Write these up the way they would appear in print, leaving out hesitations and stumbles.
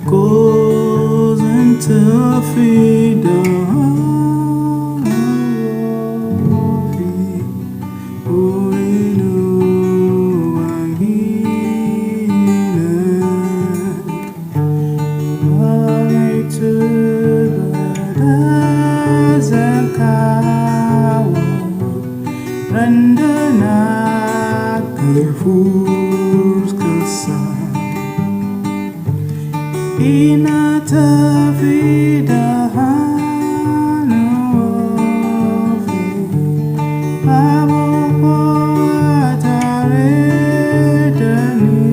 Kozen tafida Urinu wangina Waitu badazakawa Randana gerfus kesan Inata vidahanu ofi Aboko atare dani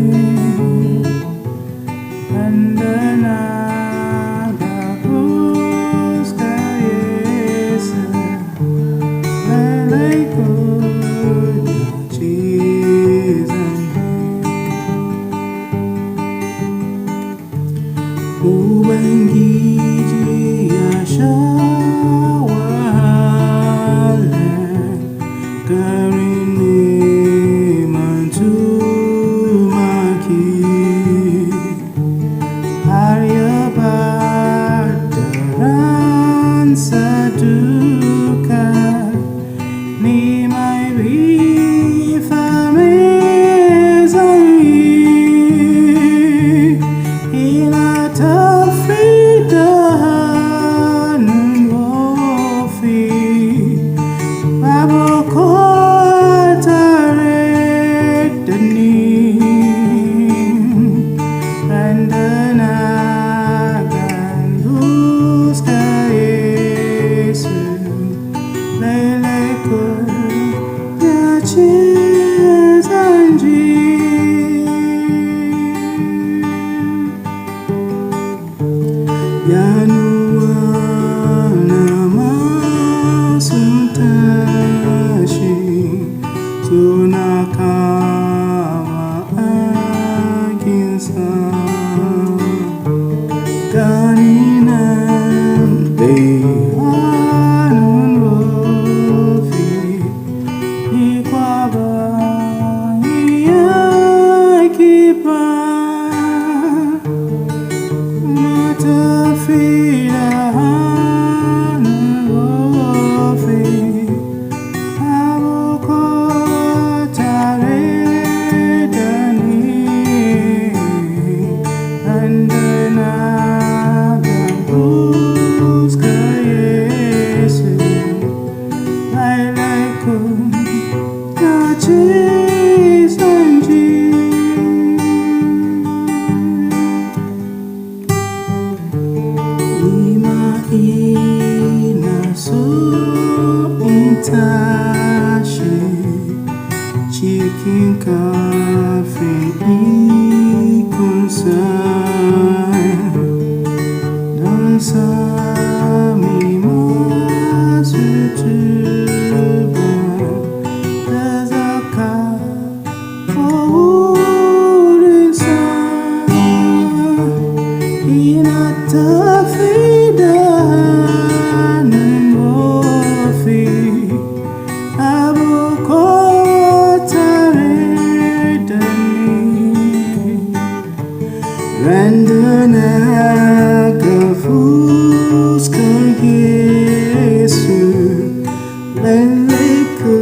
Andana gabus kayesa Leleiko Ubangiji yashawahala karini mantumaki Arya Badaran Saduka Nimai Bifamezai Inata Yanuana masutashi tunakama aginsa kaninam dehanun rofi ikwaba iyakipa Chicken coffee ikunsan dansa mi masutuba tazaka urinsa inatafida numofi aboko Randana gafus kar Yesu leleku